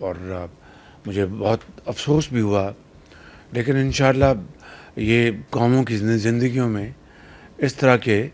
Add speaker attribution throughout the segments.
Speaker 1: اور مجھے بہت افسوس بھی ہوا، لیکن انشاءاللہ یہ قوموں کی زندگیوں میں اس طرح کے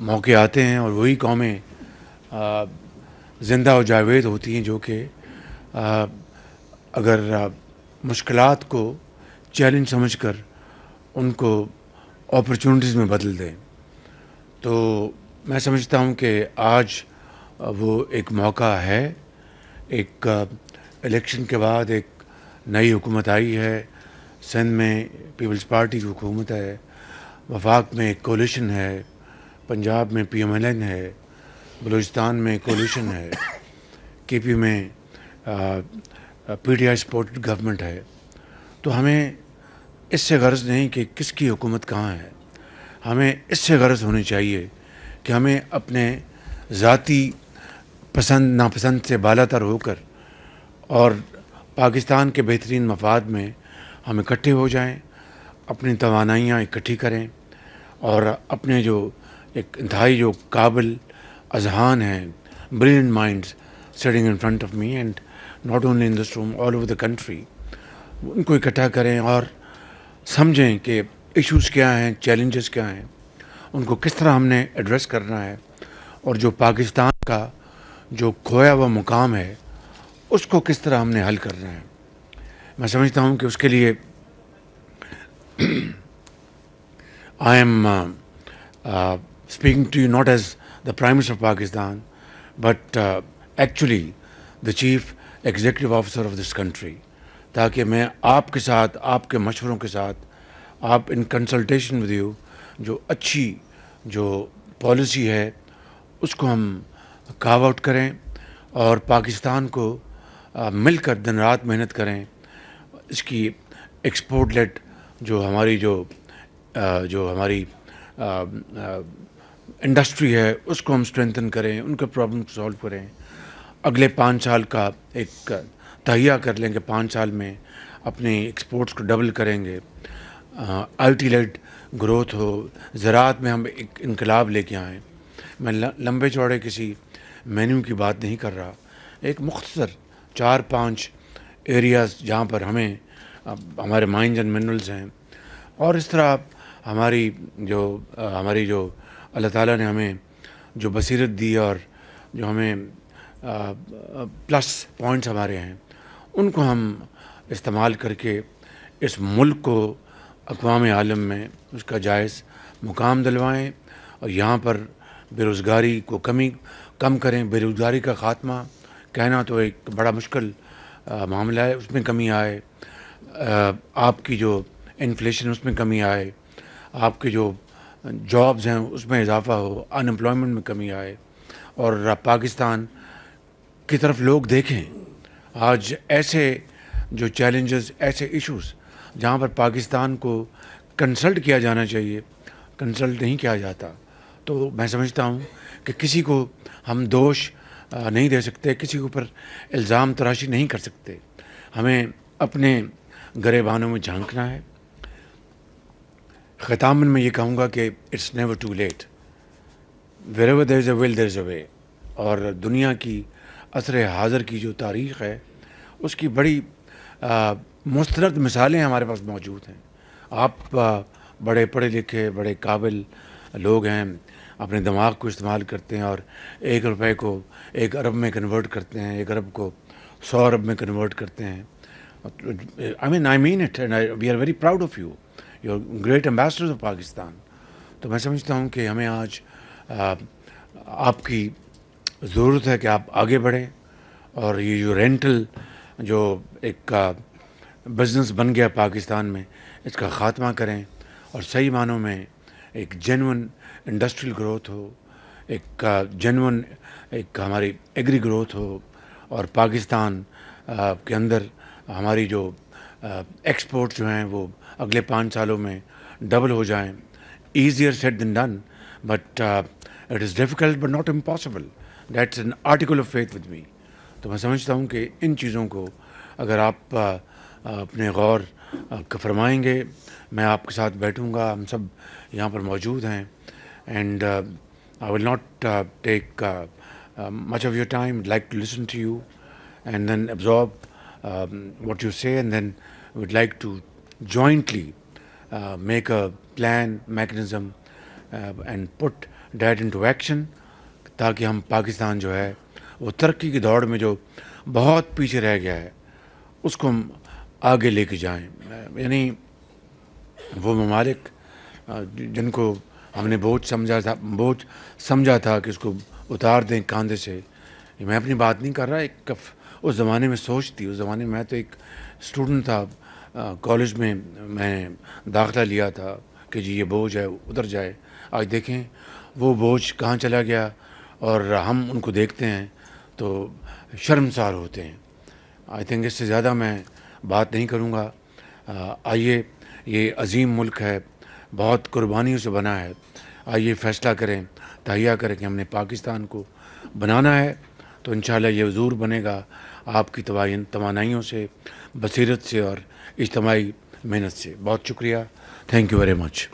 Speaker 1: موقع آتے ہیں اور وہی قومیں زندہ و جاوید ہوتی ہیں جو کہ اگر مشکلات کو چیلنج سمجھ کر ان کو اپرچونٹیز میں بدل دیں. تو میں سمجھتا ہوں کہ آج وہ ایک موقع ہے. ایک الیکشن کے بعد ایک نئی حکومت آئی ہے، سندھ میں پیپلز پارٹی کی حکومت ہے، وفاق میں ایک کولیشن ہے، پنجاب میں پی ایم ایل این ہے، بلوچستان میں کولیشن ہے، کے پی میں P T I supported government ہے. تو ہمیں اس سے غرض نہیں کہ کس کی حکومت کہاں ہے، ہمیں اس سے غرض ہونی چاہیے کہ ہمیں اپنے ذاتی پسند ناپسند سے بالا تر ہو کر اور پاکستان کے بہترین مفاد میں ہم اکٹھے ہو جائیں، اپنی توانائیاں اکٹھی کریں اور اپنے جو ایک انتہائی جو قابل اذہان ہیں، brilliant minds sitting in front of me and not only in this room all over the country, ان کو اکٹھا کریں اور سمجھیں کہ ایشوز کیا ہیں، چیلنجز کیا ہیں، ان کو کس طرح ہم نے ایڈریس کرنا ہے، اور جو پاکستان کا جو کھویا ہوا مقام ہے اس کو کس طرح ہم نے حل کرنا ہے. میں سمجھتا ہوں کہ اس کے لیے I am speaking to you not as the prime minister of Pakistan but actually the chief executive officer of this country, تاکہ میں آپ کے ساتھ، آپ کے مشوروں کے ساتھ، آپ ان کنسلٹیشن ود یو جو اچھی جو پالیسی ہے اس کو ہم کاو آؤٹ کریں اور پاکستان کو مل کر دن رات محنت کریں. اس کی ایکسپورٹ لیٹ جو ہماری جو ہماری انڈسٹری ہے اس کو ہم اسٹرینتھن کریں، ان کے پرابلم کو سالو کریں. اگلے 5 سال کا ایک تہیہ کر لیں کہ 5 سال میں اپنے ایکسپورٹس کو ڈبل کریں گے. آئی ٹی لیڈ گروتھ ہو، زراعت میں ہم ایک انقلاب لے کے آئیں. میں لمبے چوڑے کسی مینیو کی بات نہیں کر رہا، ایک مختصر 4-5 ایریاز جہاں پر ہمیں ہمارے مائنز اینڈ منرلز ہیں، اور اس طرح ہماری جو اللہ تعالیٰ نے ہمیں جو بصیرت دی اور جو ہمیں پلس پوائنٹس ہمارے ہیں ان کو ہم استعمال کر کے اس ملک کو اقوام عالم میں اس کا جائز مقام دلوائیں اور یہاں پر بے روزگاری کو کم کریں. بے روزگاری کا خاتمہ کہنا تو ایک بڑا مشکل معاملہ ہے، اس میں کمی آئے. آپ کی جو انفلیشن اس میں کمی آئے، آپ کے جو جابز ہیں اس میں اضافہ ہو، ان امپلائمنٹ میں کمی آئے، اور پاکستان کی طرف لوگ دیکھیں. آج ایسے جو چیلنجز، ایسے ایشوز جہاں پر پاکستان کو کنسلٹ کیا جانا چاہیے، کنسلٹ نہیں کیا جاتا. تو میں سمجھتا ہوں کہ کسی کو ہم دوش نہیں دے سکتے، کسی کے اوپر الزام تراشی نہیں کر سکتے. ہمیں اپنے گریبانوں میں جھانکنا ہے. ختاماً میں یہ کہوں گا کہ it's never too late, wherever there is a will there is a way. اور دنیا کی عصر حاضر کی جو تاریخ ہے اس کی بڑی مستند مثالیں ہمارے پاس موجود ہیں. آپ بڑے پڑھے لکھے، بڑے قابل لوگ ہیں، اپنے دماغ کو استعمال کرتے ہیں اور 1 روپے کو 1 ارب میں کنورٹ کرتے ہیں، 1 ارب کو 100 ارب میں کنورٹ کرتے ہیں. I mean it and we are very proud of you. You're great ambassadors of Pakistan. تو میں سمجھتا ہوں کہ ہمیں آج آپ کی ضرورت ہے کہ آپ آگے بڑھیں اور یہ جو رینٹل جو ایک بزنس بن گیا پاکستان میں اس کا خاتمہ کریں اور صحیح معنوں میں ایک جینون انڈسٹریل گروتھ ہو، ایک جینون ایک ہماری ایگری گروتھ ہو، اور پاکستان کے اندر ہماری جو ایکسپورٹ جو ہیں وہ اگلے 5 سالوں میں ڈبل ہو جائیں. Easier said than done but it is difficult but not impossible. That's an article of faith with me. تو میں سمجھتا ہوں کہ ان چیزوں کو اگر آپ اپنے غور فرمائیں گے، میں آپ کے ساتھ بیٹھوں گا، ہم سب یہاں پر موجود ہیں. And I will not take much of your time. I'd like to listen to you and then absorb what you say, and then we'd like to jointly make a plan, mechanism, and put that into action, تاکہ ہم پاکستان جو ہے وہ ترقی کی دوڑ میں جو بہت پیچھے رہ گیا ہے اس کو ہم آگے لے کے جائیں. یعنی وہ ممالک جن کو ہم نے بوجھ سمجھا تھا کہ اس کو اتار دیں کاندھے سے. میں اپنی بات نہیں کر رہا, ایک اس زمانے میں سوچ تھی. اس زمانے میں تو ایک اسٹوڈنٹ تھا, کالج میں میں نے داخلہ لیا تھا کہ جی یہ بوجھ ہے اتر جائے. آج دیکھیں وہ بوجھ کہاں چلا گیا, اور ہم ان کو دیکھتے ہیں تو شرمسار ہوتے ہیں. آئی تھنک اس سے زیادہ میں بات نہیں کروں گا. آئیے, یہ عظیم ملک ہے, بہت قربانیوں سے بنا ہے. آئیے فیصلہ کریں, تہیہ کریں کہ ہم نے پاکستان کو بنانا ہے تو انشاءاللہ یہ ضرور بنے گا, آپ کی توانائیوں سے, بصیرت سے اور اجتماعی محنت سے. بہت شکریہ. Thank you very much.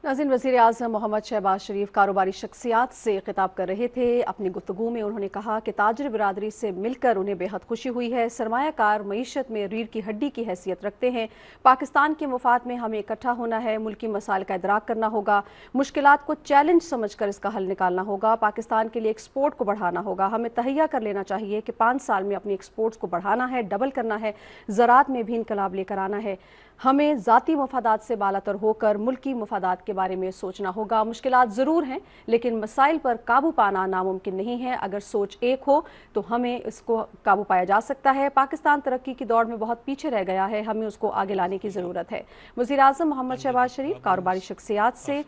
Speaker 2: ناظرین, وزیر اعظم محمد شہباز شریف کاروباری شخصیات سے خطاب کر رہے تھے. اپنی گفتگو میں انہوں نے کہا کہ تاجر برادری سے مل کر انہیں بے حد خوشی ہوئی ہے. سرمایہ کار معیشت میں ریڑھ کی ہڈی کی حیثیت رکھتے ہیں. پاکستان کے مفاد میں ہمیں اکٹھا ہونا ہے, ملکی مسائل کا ادراک کرنا ہوگا, مشکلات کو چیلنج سمجھ کر اس کا حل نکالنا ہوگا. پاکستان کے لیے ایکسپورٹ کو بڑھانا ہوگا. ہمیں تہیہ کر لینا چاہیے کہ 5 سال میں اپنی ایکسپورٹس کو بڑھانا ہے, ڈبل کرنا ہے, زراعت میں بھی انقلاب لے کر آنا ہے. ہمیں ذاتی مفادات سے بالاتر ہو کر ملکی مفادات کے بارے میں سوچنا ہوگا. مشکلات ضرور ہیں لیکن مسائل پر قابو پانا ناممکن نہیں ہے. اگر سوچ ایک ہو تو ہمیں اس کو قابو پایا جا سکتا ہے. پاکستان ترقی کی دوڑ میں بہت پیچھے رہ گیا ہے, ہمیں اس کو آگے لانے کی ضرورت ہے. وزیر اعظم محمد شہباز شریف کاروباری شخصیات سے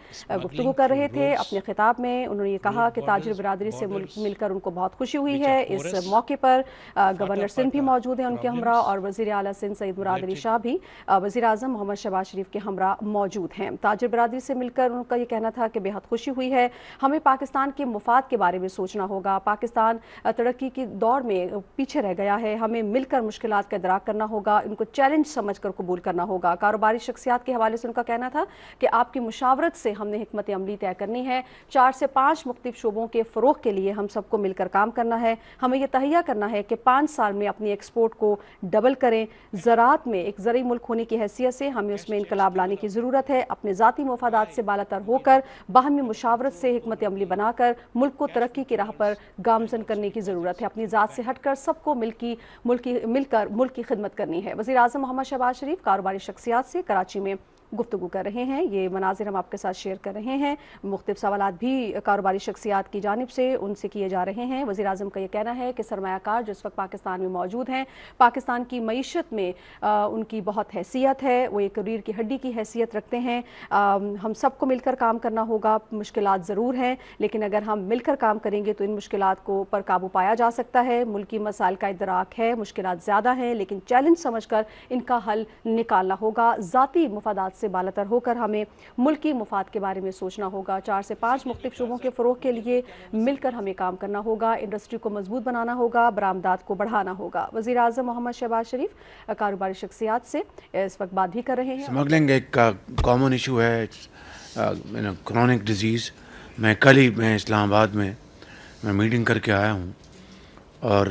Speaker 2: گفتگو کر رہے تھے. اپنے خطاب میں انہوں نے یہ کہا کہ تاجر برادری سے مل کر ان کو بہت خوشی ہوئی ہے. اس موقع پر گورنر سندھ بھی موجود ہیں ان کے ہمراہ, اور وزیر اعلیٰ سندھ سعید مراد علی شاہ بھی وزیر اعظم محمد شہباز شریف کے ہمراہ موجود ہیں. تاجر برادری سے مل کر ان کا یہ کہنا تھا کہ بے حد خوشی ہوئی ہے. ہمیں پاکستان کے مفاد کے بارے میں سوچنا ہوگا. پاکستان ترقی کی دوڑ میں پیچھے رہ گیا ہے. ہمیں مل کر مشکلات کا ادراک کرنا ہوگا, ان کو چیلنج سمجھ کر قبول کرنا ہوگا. کاروباری شخصیات کے حوالے سے ان کا کہنا تھا کہ آپ کی مشاورت سے ہم نے حکمت عملی طے کرنی ہے. 4 سے 5 مختلف شعبوں کے فروغ کے لیے ہم سب کو مل کر کام کرنا ہے. ہمیں یہ تہیہ کرنا ہے کہ 5 سال میں اپنی ایکسپورٹ کو ڈبل کریں. زراعت میں ایک زرعی ملک ہونے کی حیثیت سے ہمیں اس میں انقلاب لانے کی ضرورت ہے. اپنے ذاتی مفادات سے بالاتر ہو کر باہمی مشاورت سے حکمت عملی بنا کر ملک کو ترقی کی راہ پر گامزن کرنے کی ضرورت ہے. اپنی ذات سے ہٹ کر سب کو مل کر ملک کی خدمت کرنی ہے. وزیر اعظم محمد شہباز شریف کاروباری شخصیات سے کراچی میں گفتگو کر رہے ہیں. یہ مناظر ہم آپ کے ساتھ شیئر کر رہے ہیں. مختلف سوالات بھی کاروباری شخصیات کی جانب سے ان سے کیے جا رہے ہیں. وزیر اعظم کا یہ کہنا ہے کہ سرمایہ کار جو اس وقت پاکستان میں موجود ہیں, پاکستان کی معیشت میں ان کی بہت حیثیت ہے, وہ ایک ریڑھ کی ہڈی کی حیثیت رکھتے ہیں. ہم سب کو مل کر کام کرنا ہوگا. مشکلات ضرور ہیں لیکن اگر ہم مل کر کام کریں گے تو ان مشکلات کو پر قابو پایا جا سکتا ہے. ملکی مسائل کا ادراک ہے, مشکلات زیادہ ہیں لیکن چیلنج سمجھ کر ان کا حل نکالنا ہوگا. ذاتی مفادات سے بالاتر ہو کر ہمیں ملکی مفاد کے بارے میں سوچنا ہوگا. 4 سے 5 مختلف شعبوں کے فروغ کے لیے مل کر ہمیں کام کرنا ہوگا. انڈسٹری کو مضبوط بنانا ہوگا, برآمدات کو بڑھانا ہوگا. وزیر اعظم محمد شہباز شریف کاروباری شخصیات سے اس وقت بات بھی کر رہے ہیں.
Speaker 1: اسمگلنگ ایک کامن ایشو ہے, کرونک ڈیزیز. کل ہی میں اسلام آباد میں میٹنگ کر کے آیا ہوں, اور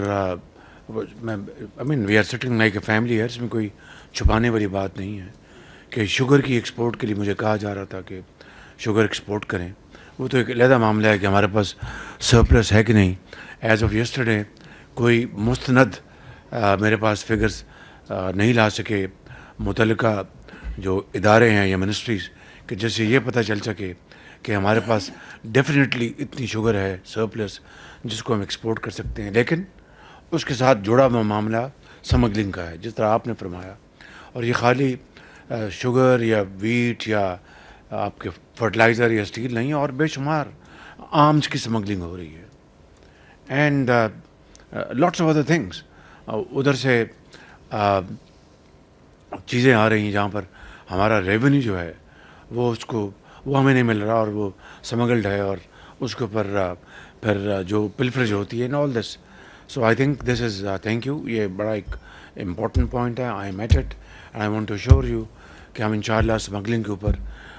Speaker 1: we are sitting like a family ہے. اس میں کوئی چھپانے والی بات نہیں ہے کہ شوگر کی ایکسپورٹ کے لیے مجھے کہا جا رہا تھا کہ شوگر ایکسپورٹ کریں. وہ تو ایک علیحدہ معاملہ ہے کہ ہمارے پاس سرپلس ہے کہ نہیں. ایز آف یسٹرڈے کوئی مستند میرے پاس فگرز نہیں لا سکے متعلقہ جو ادارے ہیں یا منسٹریز, کہ جس سے یہ پتہ چل سکے کہ ہمارے پاس ڈیفینیٹلی اتنی شوگر ہے سرپلس جس کو ہم ایکسپورٹ کر سکتے ہیں. لیکن اس کے ساتھ جڑا ہوا معاملہ سمگلنگ کا ہے, جس طرح آپ نے فرمایا. اور یہ خالی شوگر یا ویٹ یا آپ کے فرٹیلائزر یا اسٹیل نہیں, اور بے شمار آرمز کی سمگلنگ ہو رہی ہے, and lots of other things. ادھر سے چیزیں آ رہی ہیں جہاں پر ہمارا ریونیو جو ہے وہ ہمیں نہیں مل رہا, اور وہ سمگلڈ ہے, اور اس کے اوپر پھر جو پلفریج ہوتی ہے, all this. So I think this is thank you. یہ بڑا ایک امپورٹنٹ پوائنٹ ہے. I am at it. I want to sure you کہ ہم انشاءاللہ اسمگلنگ کے اوپر